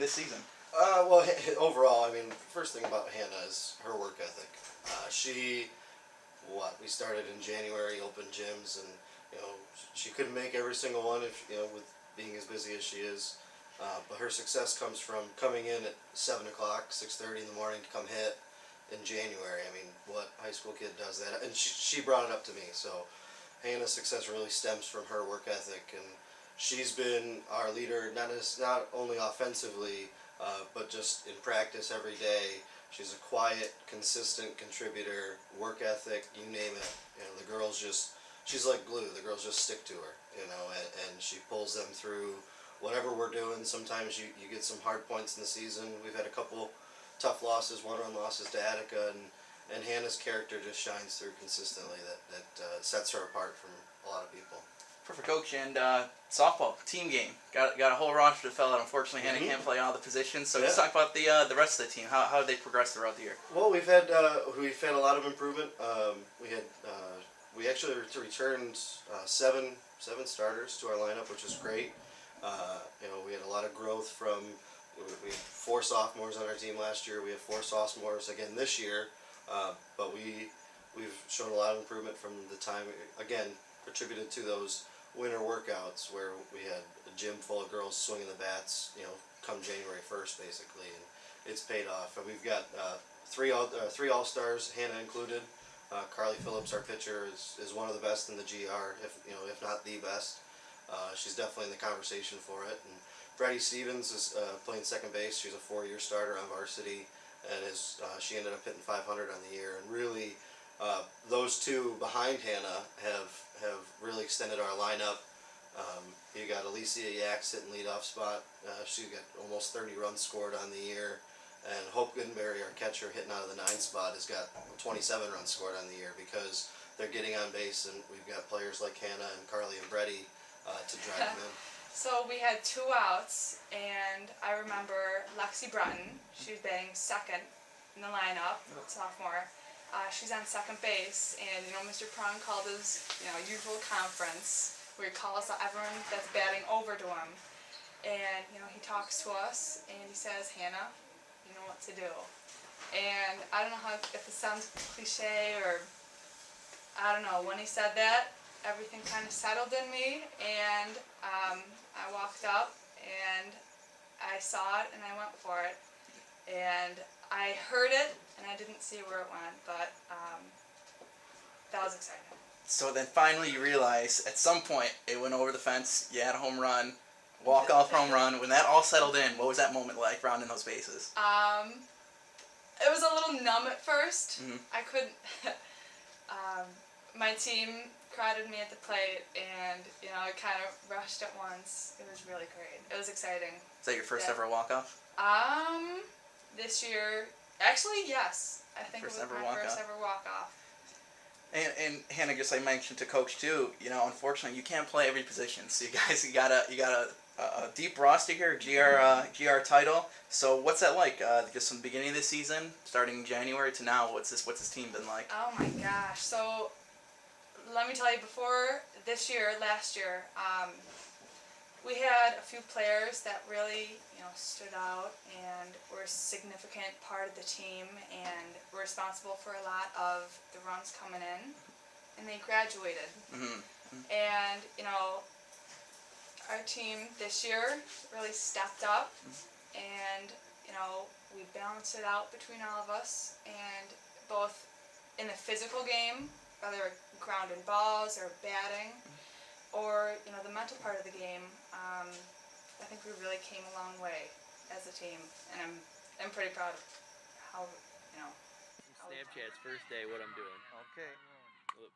this season? Well, overall, I mean, first thing about Hannah is her work ethic. We started in January, opened gyms, and she couldn't make every single one if with being as busy as she is. But her success comes from coming in at 7 o'clock, 6:30 in the morning to come hit in January. I mean, what high school kid does that? And she brought it up to me. So Hannah's success really stems from her work ethic, and she's been our leader not only offensively, but just in practice every day. She's a quiet, consistent contributor, work ethic, you name it. The girls she's like glue. The girls just stick to her, and she pulls them through whatever we're doing. Sometimes you get some hard points in the season. We've had a couple tough losses, one-run losses to Attica, and Hannah's character just shines through consistently. That sets her apart from a lot of people. Perfect, Coach. And softball team game got a whole roster to fill out. Unfortunately, Hannah can't play all the positions. So let's talk about the rest of the team. How did they progress throughout the year? Well, we've had a lot of improvement. We actually returned seven starters to our lineup, which is great. We had a lot of growth from. We had 4 sophomores on our team last year. We have 4 sophomores again this year, but we've shown a lot of improvement from the time. Again, attributed to those winter workouts where we had a gym full of girls swinging the bats, come January 1st basically, and it's paid off. And we've got 3 all-stars, Hannah included. Carly Phillips, our pitcher, is one of the best in the GR, if not the best. She's definitely in the conversation for it. And Freddie Stevens is playing second base. She's a 4-year starter on varsity, and she ended up hitting 500 on the year. And really, those two behind Hannah have really extended our lineup. You got Alicia Yaks hitting leadoff spot. She got almost 30 runs scored on the year. And Hope Goodenberry, our catcher, hitting out of the 9th spot, has got 27 runs scored on the year because they're getting on base, and we've got players like Hannah and Carly and Brady to drive them in. So we had 2 outs, and I remember Lexi Breton. She was batting second in the lineup, sophomore. She's on second base, and Mr. Prong called his usual conference where he calls everyone that's batting over to him, and he talks to us and he says, "Hannah, you know what to do." And I don't know if it sounds cliche or I don't know. When he said that, everything kind of settled in me, and I walked up and I saw it and I went for it, and I heard it and I didn't see where it went, but that was exciting. So then finally you realize at some point it went over the fence, you had a home run, walk-off home run. When that all settled in, what was that moment like rounding those bases? It was a little numb at first. Mm-hmm. I couldn't... my team crowded me at the plate, and I kind of rushed at once. It was really great. It was exciting. Is that your first ever walk-off? This year, actually, yes. I think it was my first ever walk-off. And Hannah, just like I mentioned to Coach too, unfortunately you can't play every position. So you got a deep roster here, GR title. So what's that like? Just from the beginning of the season, starting January to now, what's this team been like? Oh my gosh! So let me tell you, last year, we had a few players that really stood out and were a significant part of the team and were responsible for a lot of the runs coming in, and they graduated. Mm-hmm. And our team this year really stepped up, and we balanced it out between all of us, and both in the physical game, whether grounding balls or batting, or the mental part of the game. I think we really came a long way as a team, and I'm pretty proud of how Snapchat's first day, what I'm doing. Okay. Whoop.